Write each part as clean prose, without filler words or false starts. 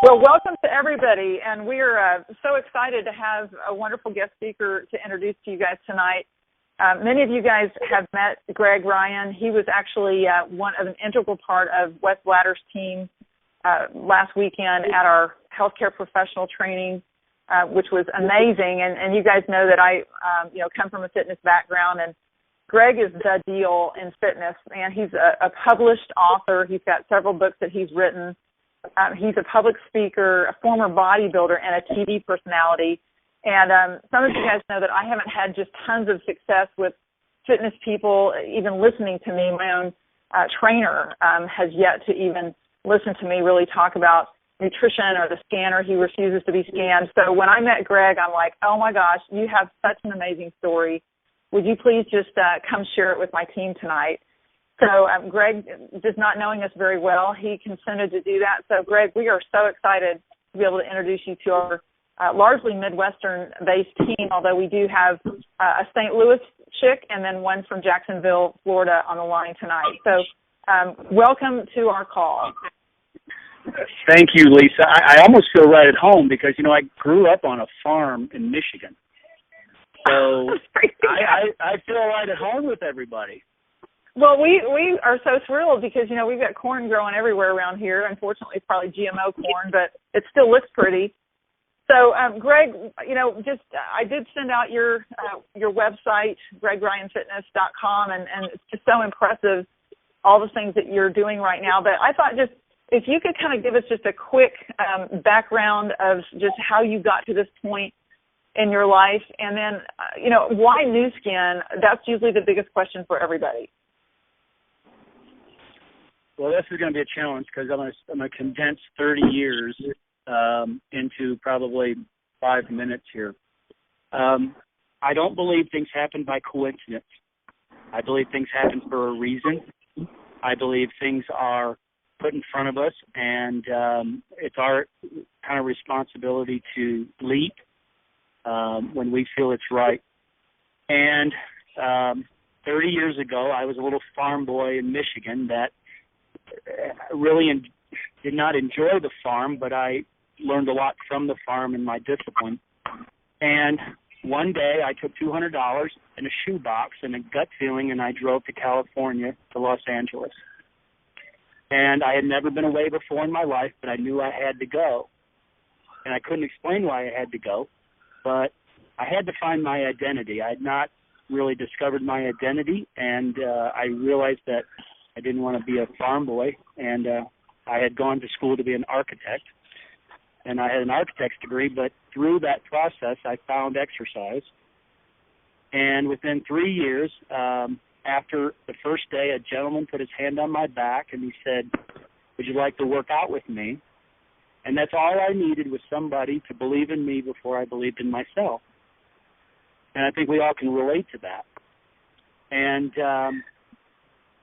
Well, welcome to everybody, and we're so excited to have a wonderful guest speaker to introduce to you guys tonight. Many of you guys have met Greg Ryan. He was actually one of an integral part of Wes Blatter's team last weekend at our healthcare professional training, which was amazing. And you guys know that I, come from a fitness background, and Greg is the deal in fitness. And he's a published author. He's got several books that he's written. He's a public speaker, a former bodybuilder, and a TV personality. And some of you guys know that I haven't had just tons of success with fitness people even listening to me. My own trainer has yet to even listen to me really talk about nutrition or the scanner. He refuses to be scanned. So when I met Greg, I'm like, oh, my gosh, you have such an amazing story. Would you please just come share it with my team tonight? So Greg, just not knowing us very well, he consented to do that. So, Greg, we are so excited to be able to introduce you to our largely Midwestern-based team, although we do have a St. Louis chick and then one from Jacksonville, Florida on the line tonight. So welcome to our call. Thank you, Lisa. I almost feel right at home because, I grew up on a farm in Michigan. So I feel right at home with everybody. Well, we are so thrilled because, we've got corn growing everywhere around here. Unfortunately, it's probably GMO corn, but it still looks pretty. So, Greg, I did send out your website, gregryanfitness.com, and it's just so impressive, all the things that you're doing right now. But I thought just if you could kind of give us just a quick background of just how you got to this point in your life, and then, why Nu Skin? That's usually the biggest question for everybody. Well, this is going to be a challenge because I'm going to condense 30 years into probably 5 minutes here. I don't believe things happen by coincidence. I believe things happen for a reason. I believe things are put in front of us, and it's our kind of responsibility to leap when we feel it's right. And 30 years ago, I was a little farm boy in Michigan that really did not enjoy the farm, but I learned a lot from the farm and my discipline. And one day I took $200 in a shoebox and a gut feeling, and I drove to California, to Los Angeles. And I had never been away before in my life, but I knew I had to go. And I couldn't explain why I had to go, but I had to find my identity. I had not really discovered my identity, and I realized that I didn't want to be a farm boy, and I had gone to school to be an architect, and I had an architect's degree, but through that process, I found exercise. And within 3 years, after the first day, a gentleman put his hand on my back, and he said, would you like to work out with me? And that's all I needed was somebody to believe in me before I believed in myself. And I think we all can relate to that. And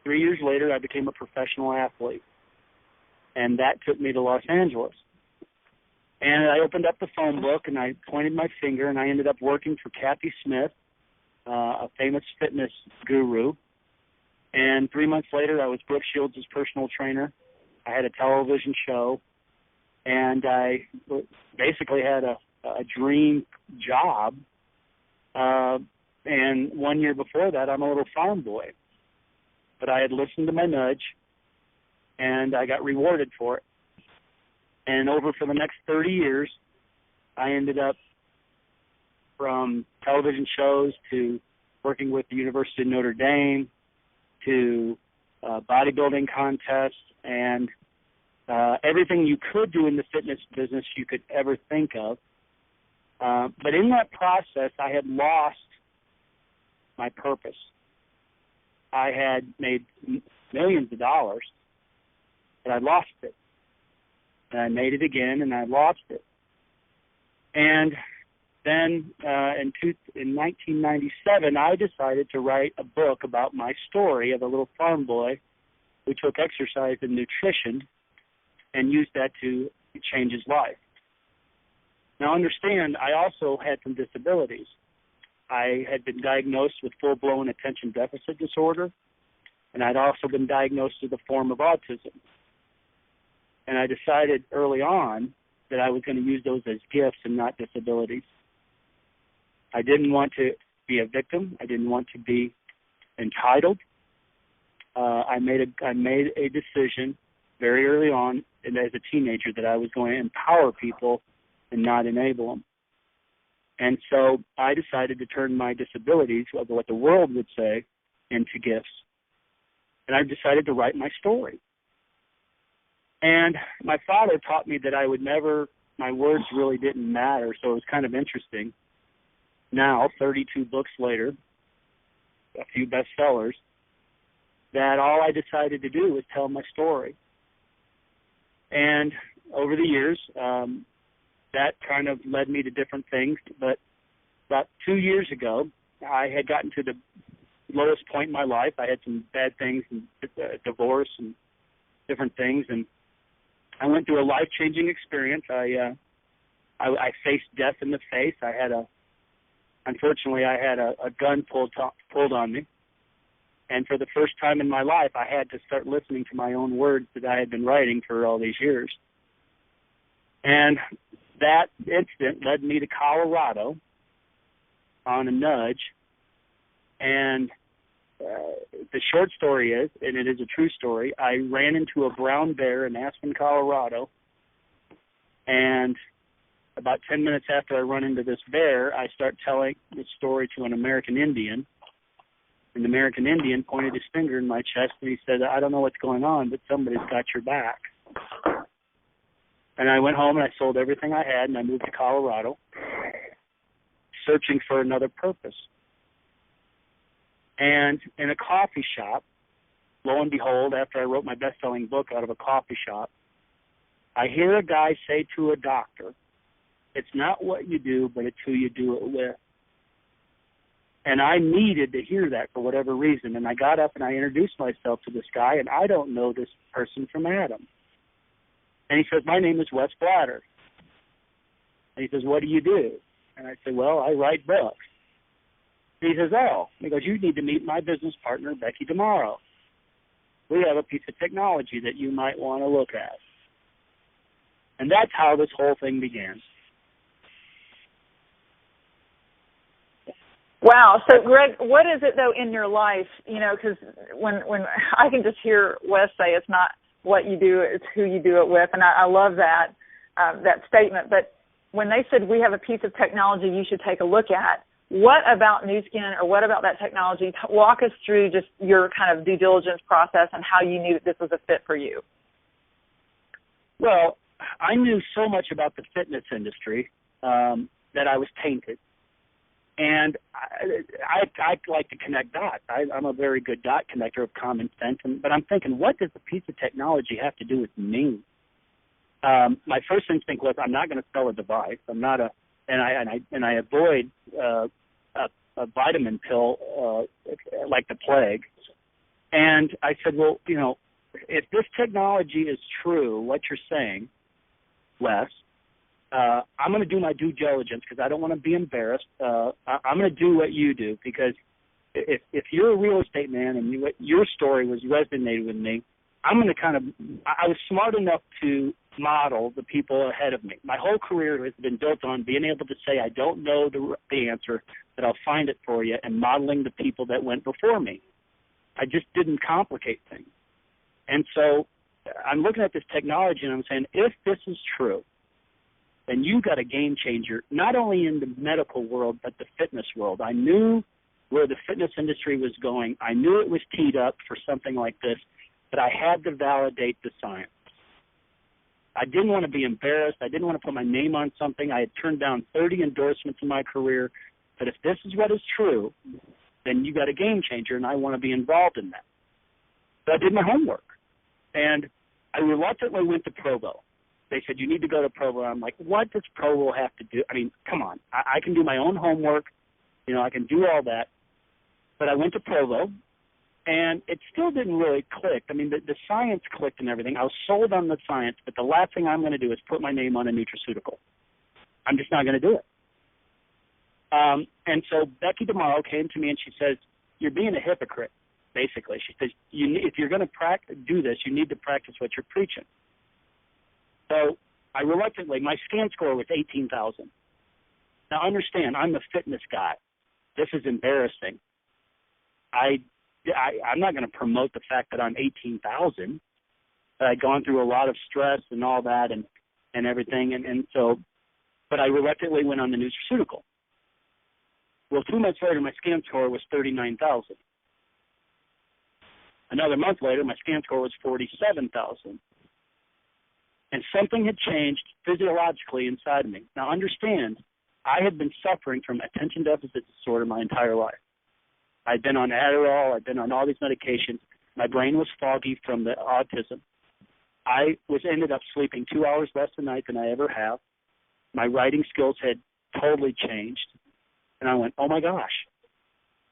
3 years later, I became a professional athlete, and that took me to Los Angeles. And I opened up the phone book, and I pointed my finger, and I ended up working for Kathy Smith, a famous fitness guru. And 3 months later, I was Brooke Shields' personal trainer. I had a television show, and I basically had a dream job. And 1 year before that, I'm a little farm boy. But I had listened to my nudge, and I got rewarded for it. And over for the next 30 years, I ended up from television shows to working with the University of Notre Dame to bodybuilding contests and everything you could do in the fitness business you could ever think of. But in that process, I had lost my purpose. I had made millions of dollars, but I lost it. And I made it again, and I lost it. And then in 1997, I decided to write a book about my story of a little farm boy who took exercise and nutrition and used that to change his life. Now, understand, I also had some disabilities. I had been diagnosed with full-blown attention deficit disorder, and I'd also been diagnosed with a form of autism. And I decided early on that I was going to use those as gifts and not disabilities. I didn't want to be a victim. I didn't want to be entitled. I made a decision very early on, and as a teenager, that I was going to empower people and not enable them. And so I decided to turn my disabilities, what the world would say, into gifts. And I decided to write my story. And my father taught me that I would never, my words really didn't matter, so it was kind of interesting. Now, 32 books later, a few bestsellers, that all I decided to do was tell my story. And over the years, that kind of led me to different things. But about 2 years ago, I had gotten to the lowest point in my life. I had some bad things, and divorce and different things, and I went through a life-changing experience. I faced death in the face. Unfortunately, I had a gun pulled on me. And for the first time in my life, I had to start listening to my own words that I had been writing for all these years. And that incident led me to Colorado on a nudge. And the short story is, and it is a true story, I ran into a brown bear in Aspen, Colorado. And about 10 minutes after I run into this bear, I start telling the story to an American Indian. And the American Indian pointed his finger in my chest, and he said, I don't know what's going on, but somebody's got your back. And I went home and I sold everything I had, and I moved to Colorado, searching for another purpose. And in a coffee shop, lo and behold, after I wrote my best-selling book out of a coffee shop, I hear a guy say to a doctor, it's not what you do, but it's who you do it with. And I needed to hear that for whatever reason. And I got up and I introduced myself to this guy, and I don't know this person from Adam. And he says, my name is Wes Blatter. And he says, what do you do? And I said, well, I write books. And he says, oh. He goes, you need to meet my business partner, Becky tomorrow. We have a piece of technology that you might want to look at. And that's how this whole thing began. Wow. So, Greg, what is it, though, in your life, because when I can just hear Wes say it's not what you do, it's who you do it with, and I love that statement. But when they said we have a piece of technology you should take a look at, what about Nu Skin or what about that technology? Walk us through just your kind of due diligence process and how you knew that this was a fit for you. Well, I knew so much about the fitness industry that I was tainted. And I like to connect dots. I'm a very good dot connector of common sense. But I'm thinking, what does a piece of technology have to do with me? My first instinct was, I'm not going to sell a device. I'm not and I avoid a vitamin pill like the plague. And I said, well, if this technology is true, what you're saying, Wes, I'm going to do my due diligence because I don't want to be embarrassed. I'm going to do what you do because if you're a real estate man and your story was resonated with me, I'm going to I was smart enough to model the people ahead of me. My whole career has been built on being able to say I don't know the answer, but I'll find it for you, and modeling the people that went before me. I just didn't complicate things. And so I'm looking at this technology and I'm saying, if this is true, then you got a game changer, not only in the medical world, but the fitness world. I knew where the fitness industry was going. I knew it was teed up for something like this, but I had to validate the science. I didn't want to be embarrassed. I didn't want to put my name on something. I had turned down 30 endorsements in my career. But if this is what is true, then you got a game changer, and I want to be involved in that. So I did my homework, and I reluctantly went to Provo. They said, you need to go to Provo. I'm like, what does Provo have to do? I mean, come on. I can do my own homework. I can do all that. But I went to Provo, and it still didn't really click. I mean, the science clicked and everything. I was sold on the science, but the last thing I'm going to do is put my name on a nutraceutical. I'm just not going to do it. And so Becky tomorrow came to me, and she says, you're being a hypocrite, basically. She says, if you're going to do this, you need to practice what you're preaching. So I reluctantly, my scan score was 18,000. Now understand, I'm a fitness guy. This is embarrassing. I'm not going to promote the fact that I'm 18,000. I'd gone through a lot of stress and all that and everything. And so, but I reluctantly went on the nutraceutical. Well, 2 months later, my scan score was 39,000. Another month later, my scan score was 47,000. And something had changed physiologically inside of me. Now understand, I had been suffering from attention deficit disorder my entire life. I'd been on Adderall, I'd been on all these medications. My brain was foggy from the autism. I ended up sleeping 2 hours less a night than I ever have. My writing skills had totally changed. And I went, oh my gosh.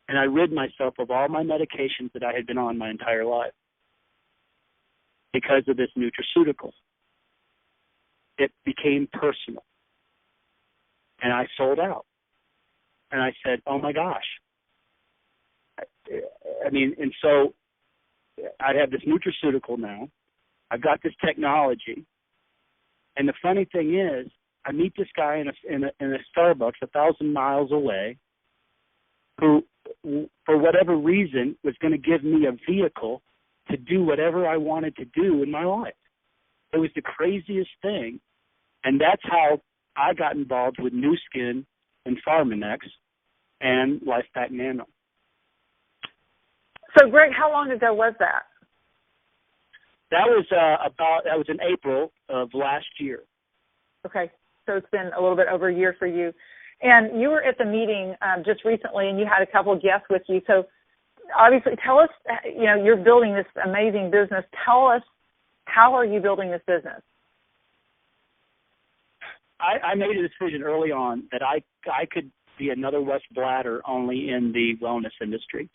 And I rid myself of all my medications that I had been on my entire life because of this nutraceutical. It became personal. And I sold out. And I said, oh my gosh. I mean, and so I have this nutraceutical now. I've got this technology. And the funny thing is, I meet this guy in a Starbucks 1,000 miles away who, for whatever reason, was going to give me a vehicle to do whatever I wanted to do in my life. It was the craziest thing. And that's how I got involved with Nu Skin and Pharmanex and LifePak Nano. So, Greg, how long ago was that? That was in April of last year. Okay, so it's been a little bit over a year for you. And you were at the meeting just recently, and you had a couple of guests with you. So, obviously, tell us, you're building this amazing business. Tell us, how are you building this business? I made a decision early on that I could be another Wes Blatter only in the wellness industry.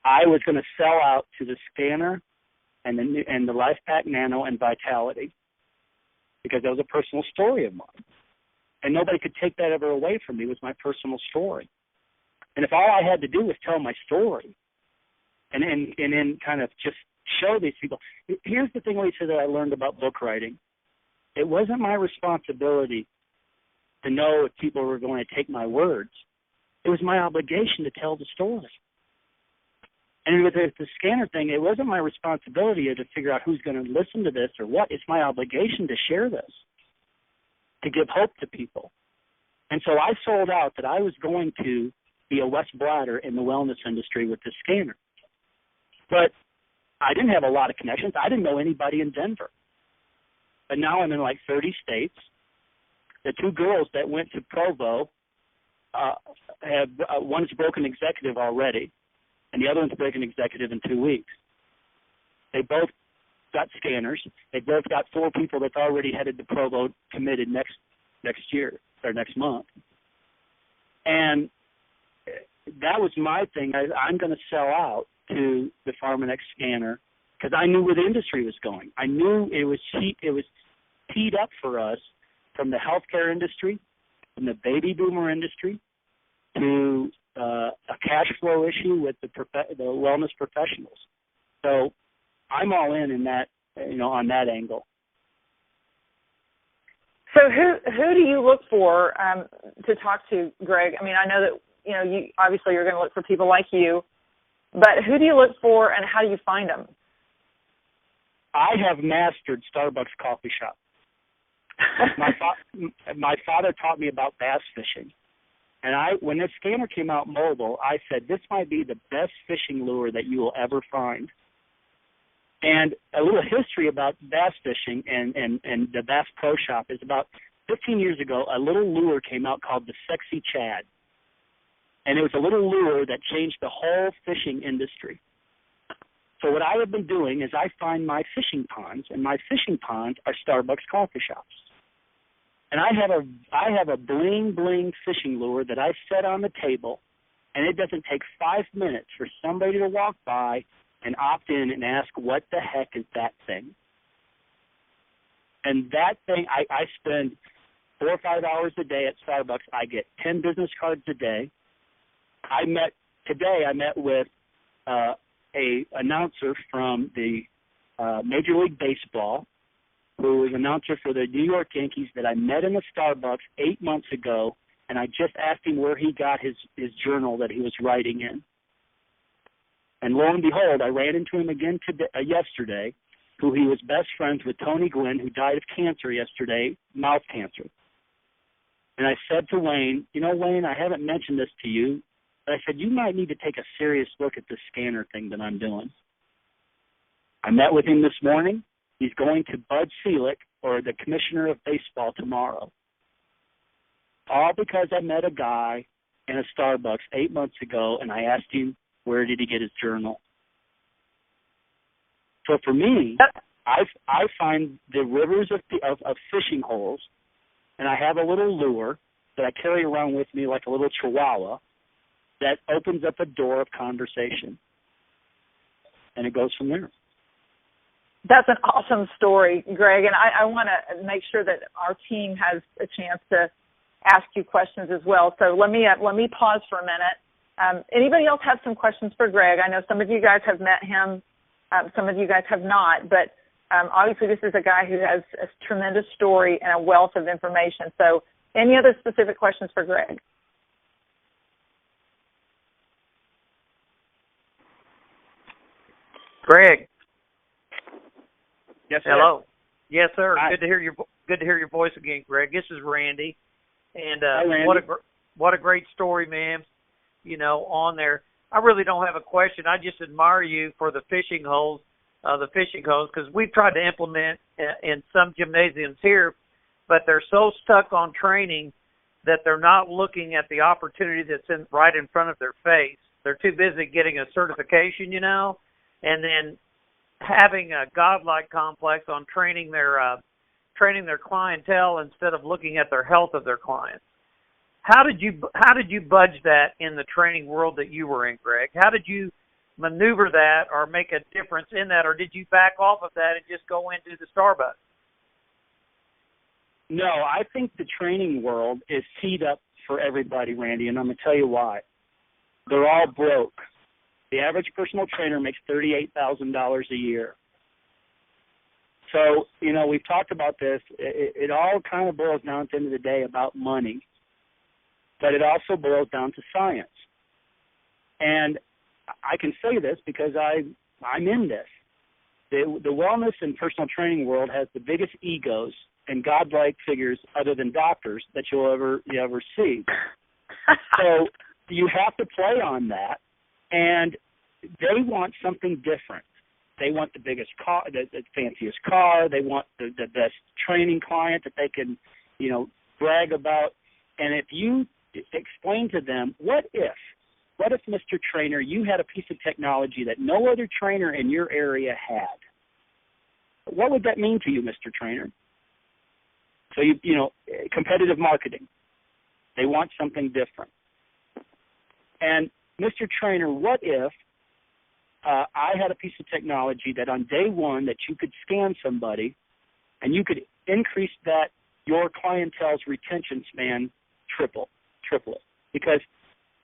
I was going to sell out to the scanner and the LifePak Nano and Vitality because that was a personal story of mine. And nobody could take that ever away from me. It was my personal story. And if all I had to do was tell my story and then kind of just show these people. Here's the thing, Lisa, that I learned about book writing. It wasn't my responsibility to know if people were going to take my words. It was my obligation to tell the story. And with the scanner thing, it wasn't my responsibility to figure out who's going to listen to this or what. It's my obligation to share this, to give hope to people. And so I sold out that I was going to be a Wes Blatter in the wellness industry with this scanner. But I didn't have a lot of connections. I didn't know anybody in Denver. But now I'm in like 30 states. The two girls that went to Provo have one's broken executive already, and the other one's breaking executive in 2 weeks. They both got scanners. They both got 4 people that's already headed to Provo committed next year or next month. And that was my thing. I'm going to sell out to the Pharmanex scanner because I knew where the industry was going. I knew it was teed up for us from the healthcare industry, from the baby boomer industry, to a cash flow issue with the wellness professionals. So I'm all in that, on that angle. So who do you look for to talk to, Greg? I mean, I know that you obviously you're going to look for people like you, but who do you look for, and how do you find them? I have mastered Starbucks coffee shop. My father taught me about bass fishing. And when this scanner came out mobile, I said, this might be the best fishing lure that you will ever find. And a little history about bass fishing and the Bass Pro Shop is about 15 years ago, a little lure came out called the Sexy Chad. And it was a little lure that changed the whole fishing industry. So what I have been doing is I find my fishing ponds, and my fishing ponds are Starbucks coffee shops. And I have a bling bling fishing lure that I set on the table, and it doesn't take 5 minutes for somebody to walk by and opt in and ask, what the heck is that thing? And that thing, I spend 4 or 5 hours a day at Starbucks. I get 10 business cards a day. I met with a announcer from the Major League Baseball who is an announcer for the New York Yankees that I met in a Starbucks 8 months ago, and I just asked him where he got his journal that he was writing in. And lo and behold, I ran into him again yesterday, who he was best friends with Tony Gwynn, who died of cancer yesterday, mouth cancer. And I said to Wayne, you know, Wayne, I haven't mentioned this to you, but I said, you might need to take a serious look at this scanner thing that I'm doing. I met with him this morning. He's going to Bud Selig, or the commissioner of baseball, tomorrow. All because I met a guy in a Starbucks 8 months ago, and I asked him, where did he get his journal? So for me, I find the rivers of fishing holes, and I have a little lure that I carry around with me like a little chihuahua that opens up a door of conversation. And it goes from there. That's an awesome story, Greg, and I want to make sure that our team has a chance to ask you questions as well. So let me pause for a minute. Anybody else have some questions for Greg? I know some of you guys have met him, some of you guys have not, but obviously this is a guy who has a tremendous story and a wealth of information. So any other specific questions for Greg? Greg. Yes, sir. Hello. Yes, sir. Hi. Good to hear your voice again, Greg. This is Randy, and Hi, Randy. what a great story, man. You know, on there. I really don't have a question. I just admire you for the fishing holes, because we've tried to implement in some gymnasiums here, but they're so stuck on training that they're not looking at the opportunity that's right in front of their face. They're too busy getting a certification, you know, and then having a godlike complex on training their clientele instead of looking at their health of their clients. How did you budge that in the training world that you were in, Greg? How did you maneuver that or make a difference in that, or did you back off of that and just go into the Starbucks? No, I think the training world is teed up for everybody, Randy, and I'm going to tell you why. They're all broke. The average personal trainer makes $38,000 a year. So, you know, we've talked about this. It all kind of boils down at the end of the day about money, but it also boils down to science. And I can say this because I'm in this. The wellness and personal training world has the biggest egos and godlike figures other than doctors that you ever see. So you have to play on that. And they want something different. They want the biggest car, the fanciest car. They want the best training client that they can, you know, brag about. And if you explain to them, what if, Mr. Trainer, you had a piece of technology that no other trainer in your area had? What would that mean to you, Mr. Trainer? So, you know, competitive marketing. They want something different. And Mr. Trainer, what if I had a piece of technology that on day one that you could scan somebody and you could increase your clientele's retention span triple it? Because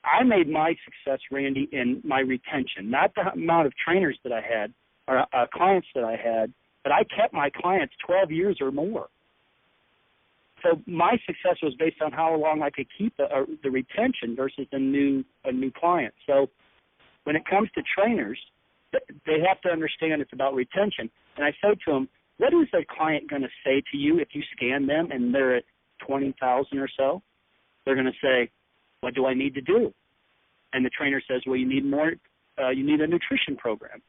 I made my success, Randy, in my retention, not the amount of trainers that I had or clients that I had, but I kept my clients 12 years or more. So my success was based on how long I could keep the retention versus a new client. So when it comes to trainers, they have to understand it's about retention. And I say to them, what is a client going to say to you if you scan them and they're at 20,000 or so? They're going to say, what do I need to do? And the trainer says, well, you need more. You need a nutrition program.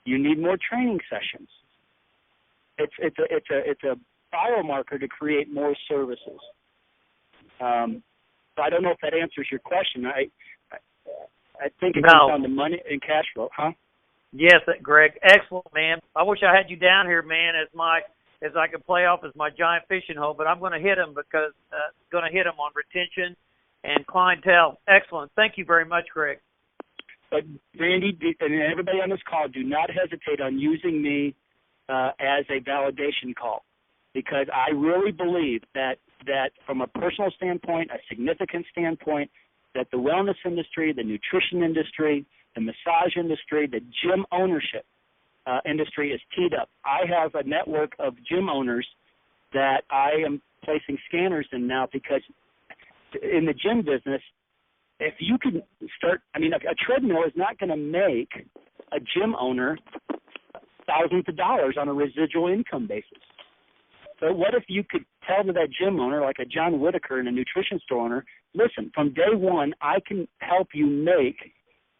You need more training sessions. It's a biomarker to create more services. So I don't know if that answers your question. I think it comes down to money and cash flow, huh? Yes, Greg. Excellent, man. I wish I had you down here, man, as I could play off as my giant fishing hole, but I'm going to hit him because going to hit him on retention and clientele. Excellent. Thank you very much, Greg. But Randy and everybody on this call, do not hesitate on using me as a validation call, because I really believe that from a personal standpoint, a significant standpoint, that the wellness industry, the nutrition industry, the massage industry, the gym ownership industry is teed up. I have a network of gym owners that I am placing scanners in now, because in the gym business, if you can start, I mean, a treadmill is not going to make a gym owner thousands of dollars on a residual income basis. So what if you could tell to that gym owner, like a John Whitaker and a nutrition store owner, listen, from day one, I can help you make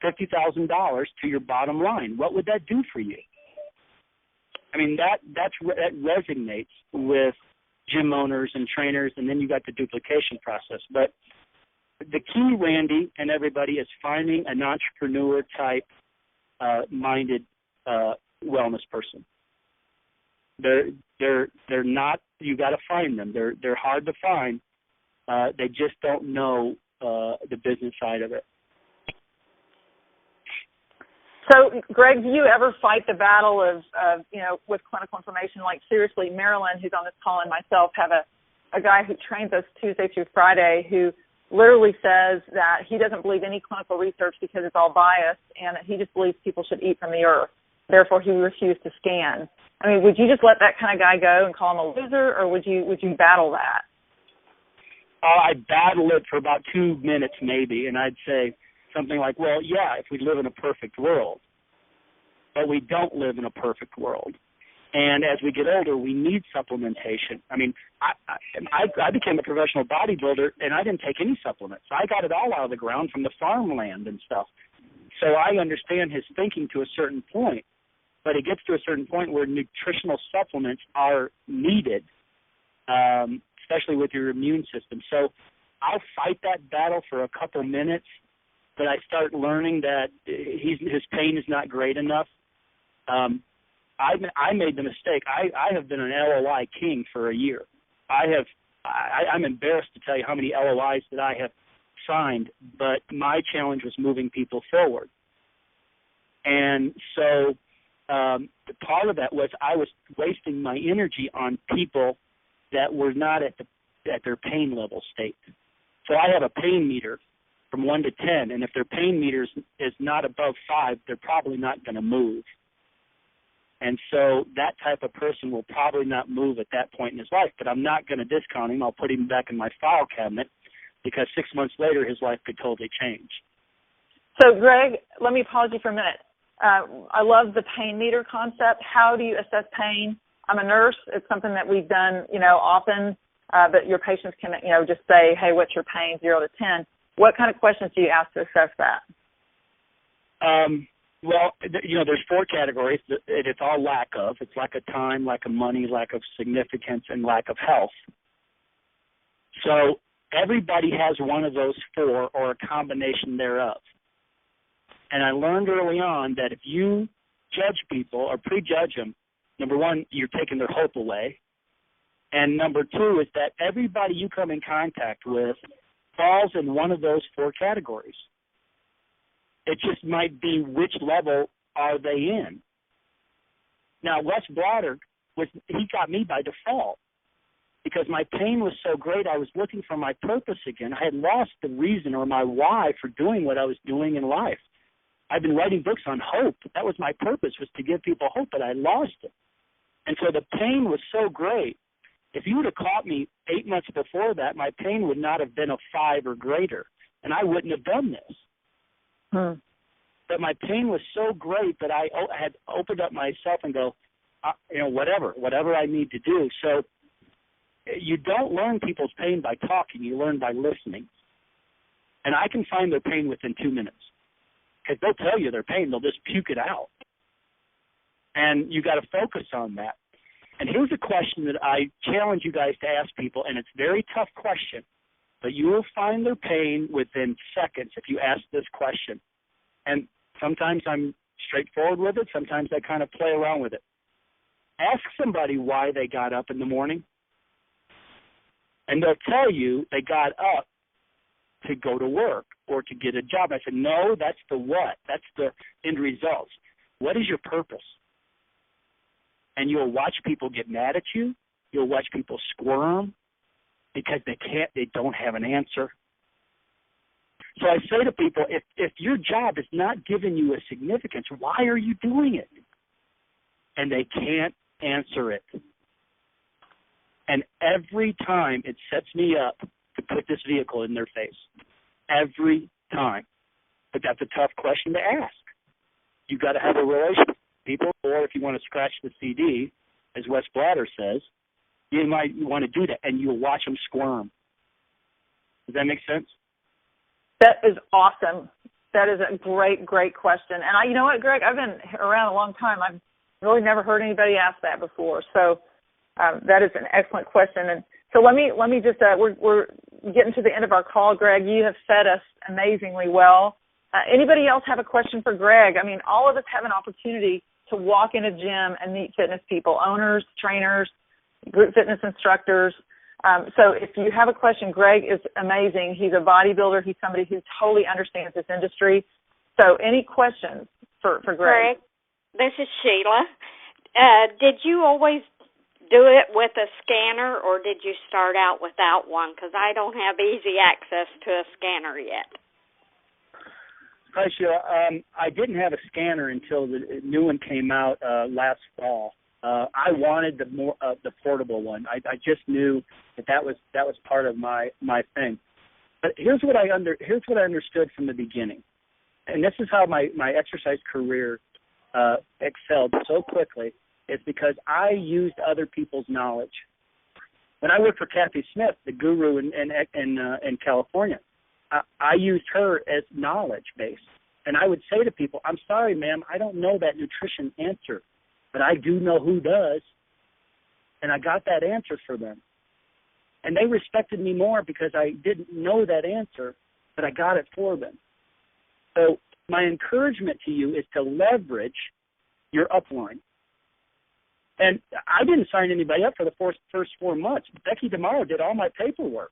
$50,000 to your bottom line. What would that do for you? I mean, that resonates with gym owners and trainers, and then you got the duplication process. But the key, Randy, and everybody, is finding an entrepreneur-type minded wellness person. They're not. You got to find them. They're hard to find. They just don't know the business side of it. So, Greg, do you ever fight the battle of with clinical information? Like, seriously, Marilyn, who's on this call, and myself have a guy who trains us Tuesday through Friday who literally says that he doesn't believe any clinical research because it's all biased, and that he just believes people should eat from the earth. Therefore, he refused to scan. I mean, would you just let that kind of guy go and call him a loser, or would you battle that? I'd battle it for about 2 minutes maybe, and I'd say something like, well, yeah, if we live in a perfect world. But we don't live in a perfect world. And as we get older, we need supplementation. I mean, I became a professional bodybuilder, and I didn't take any supplements. I got it all out of the ground from the farmland and stuff. So I understand his thinking to a certain point, but it gets to a certain point where nutritional supplements are needed, especially with your immune system. So I'll fight that battle for a couple minutes, but I start learning that his pain is not great enough. I made the mistake. I have been an LOI king for a year. I'm embarrassed to tell you how many LOIs that I have signed, but my challenge was moving people forward. And so part of that was I was wasting my energy on people that were not at their pain level state. So I have a pain meter from 1 to 10, and if their pain meter is not above 5, they're probably not going to move. And so that type of person will probably not move at that point in his life, but I'm not going to discount him. I'll put him back in my file cabinet, because 6 months later his life could totally change. So, Greg, let me pause you for a minute. I love the pain meter concept. How do you assess pain? I'm a nurse. It's something that we've done, often, but your patients can, just say, hey, what's your pain, 0 to 10? What kind of questions do you ask to assess that? Well, there's 4 categories. It's all lack of. It's lack of time, lack of money, lack of significance, and lack of health. So everybody has one of those 4 or a combination thereof. And I learned early on that if you judge people or prejudge them, number one, you're taking their hope away. And number 2 is that everybody you come in contact with falls in one of those 4 categories. It just might be which level are they in. Now, Wes Broderick, he got me by default because my pain was so great. I was looking for my purpose again. I had lost the reason or my why for doing what I was doing in life. I've been writing books on hope. That was my purpose, was to give people hope, but I lost it. And so the pain was so great. If you would have caught me 8 months before that, my pain would not have been a 5 or greater, and I wouldn't have done this. But my pain was so great that I had opened up myself and go, whatever I need to do. So you don't learn people's pain by talking. You learn by listening. And I can find their pain within 2 minutes. Because they'll tell you their pain. They'll just puke it out. And you got to focus on that. And here's a question that I challenge you guys to ask people, and it's a very tough question, but you will find their pain within seconds if you ask this question. And sometimes I'm straightforward with it. Sometimes I kind of play around with it. Ask somebody why they got up in the morning, and they'll tell you they got up to go to work or to get a job. I said, no, that's the what. That's the end results. What is your purpose? And you'll watch people get mad at you. You'll watch people squirm because they don't have an answer. So I say to people, if your job is not giving you a significance, why are you doing it? and they can't answer it. And every time it sets me up to put this vehicle in their face. Every time. But that's a tough question to ask. You've got to have a relationship with people, or if you want to scratch the CD, as Wes Blatter says, you want to do that, and you'll watch them squirm. Does that make sense? That is awesome. That is a great, great question. And you know what, Greg? I've been around a long time. I've really never heard anybody ask that before. So that is an excellent question. And so let me just we're getting to the end of our call, Greg. You have fed us amazingly well. Anybody else have a question for Greg? I mean, all of us have an opportunity to walk in a gym and meet fitness people, owners, trainers, group fitness instructors. So if you have a question, Greg is amazing. He's a bodybuilder. He's somebody who totally understands this industry. So any questions for Greg? Greg, this is Sheila. Did you always do it with a scanner, or did you start out without one? Because I don't have easy access to a scanner yet. Hi, Sheila. I didn't have a scanner until the new one came out last fall. I wanted the portable one. I just knew that was part of my thing. But here's what I understood from the beginning, and this is how my exercise career excelled so quickly. Is because I used other people's knowledge. When I worked for Kathy Smith, the guru in California, I used her as knowledge base. And I would say to people, I'm sorry, ma'am, I don't know that nutrition answer, but I do know who does. And I got that answer for them. And they respected me more because I didn't know that answer, but I got it for them. So my encouragement to you is to leverage your upline. And I didn't sign anybody up for the first 4 months. Becky DeMauro did all my paperwork.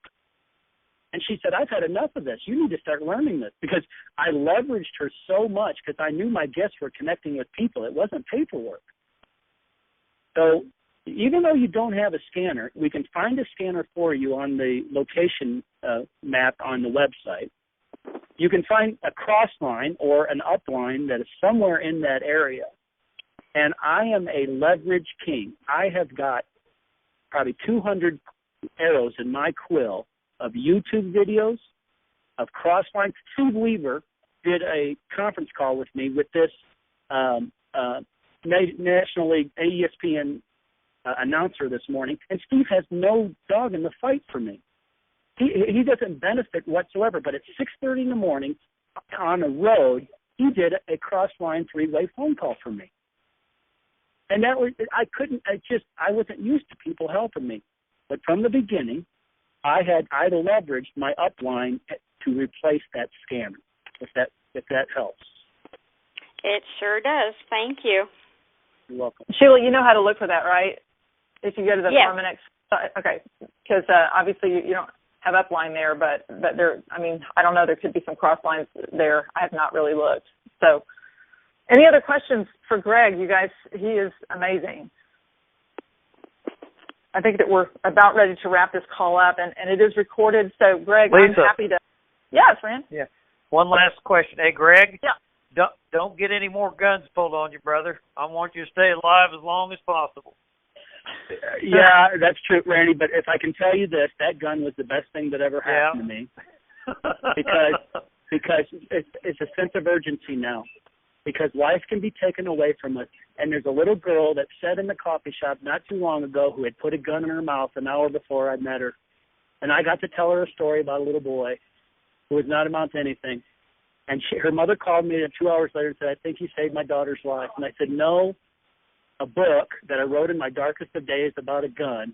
And she said, I've had enough of this. You need to start learning this. Because I leveraged her so much because I knew my guests were connecting with people. It wasn't paperwork. So even though you don't have a scanner, we can find a scanner for you on the location map on the website. You can find a cross line or an upline that is somewhere in that area. And I am a leverage king. I have got probably 200 arrows in my quill of YouTube videos, of Crossline. Steve Weaver did a conference call with me with this National League ESPN announcer this morning, and Steve has no dog in the fight for me. He doesn't benefit whatsoever, but at 6:30 in the morning on the road, he did a Crossline 3-way phone call for me. And that was, I wasn't used to people helping me. But from the beginning, I leveraged my upline to replace that scanner, if that helps. It sure does. Thank you. You're welcome. Sheila, you know how to look for that, right? If you go to the Pharmanex site. Okay. Because obviously you don't have upline there, but there, I mean, I don't know, there could be some cross lines there. I have not really looked. So any other questions for Greg? You guys, he is amazing. I think that we're about ready to wrap this call up, and it is recorded. So, Greg, Lisa. I'm happy to. Yes, Fran? Yeah. One last question. Hey, Greg? Yeah. Don't get any more guns pulled on you, brother. I want you to stay alive as long as possible. Yeah, that's true, Randy, but if I can tell you this, that gun was the best thing that ever happened to me. Because it's a sense of urgency now. Because life can be taken away from us. And there's a little girl that sat in the coffee shop not too long ago who had put a gun in her mouth an hour before I met her. And I got to tell her a story about a little boy who would not amount to anything. And her mother called me 2 hours later and said, I think you saved my daughter's life. And I said, no, a book that I wrote in my darkest of days about a gun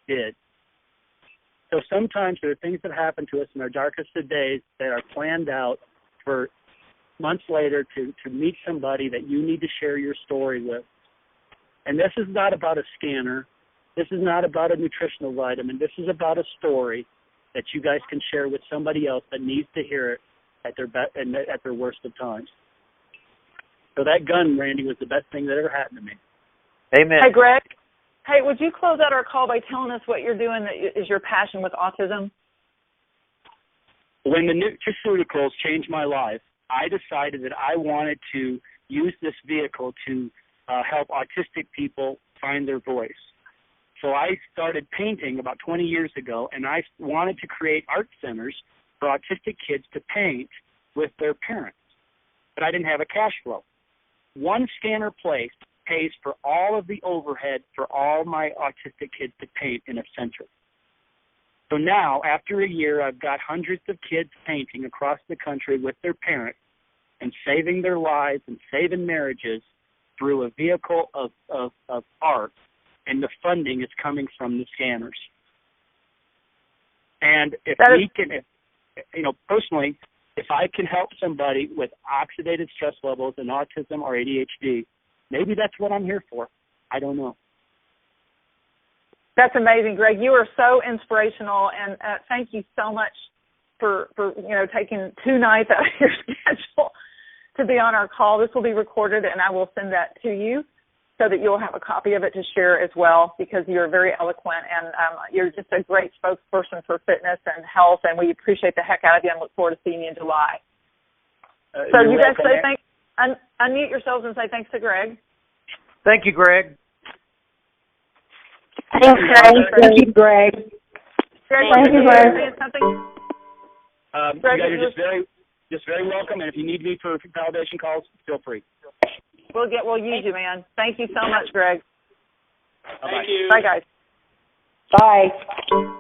did. So sometimes there are things that happen to us in our darkest of days that are planned out for months later to meet somebody that you need to share your story with. And this is not about a scanner. This is not about a nutritional vitamin. This is about a story that you guys can share with somebody else that needs to hear it at their worst of times. So that gun, Randy, was the best thing that ever happened to me. Amen. Hey, Greg. Hey, would you close out our call by telling us what you're doing that is your passion with autism? When the nutraceuticals changed my life, I decided that I wanted to use this vehicle to help autistic people find their voice. So I started painting about 20 years ago, and I wanted to create art centers for autistic kids to paint with their parents. But I didn't have a cash flow. One scanner place pays for all of the overhead for all my autistic kids to paint in a center. So now, after a year, I've got hundreds of kids painting across the country with their parents and saving their lives and saving marriages through a vehicle of art, and the funding is coming from the scanners. And if we can, personally, if I can help somebody with oxidative stress levels and autism or ADHD, maybe that's what I'm here for. I don't know. That's amazing, Greg. You are so inspirational, and thank you so much for taking 2 nights out of your schedule to be on our call. This will be recorded, and I will send that to you so that you'll have a copy of it to share as well, because you're very eloquent, and you're just a great spokesperson for fitness and health, and we appreciate the heck out of you and look forward to seeing you in July. So you guys say thanks. Unmute yourselves and say thanks to Greg. Thank you, Greg. Thanks, Greg. Thank you, Greg. Greg, thank you, Greg. Saying something? Greg, you guys are just very welcome, and if you need me for validation calls, feel free. We'll use you, man. Thank you so much, Greg. Bye-bye. Thank you. Bye, guys. Bye.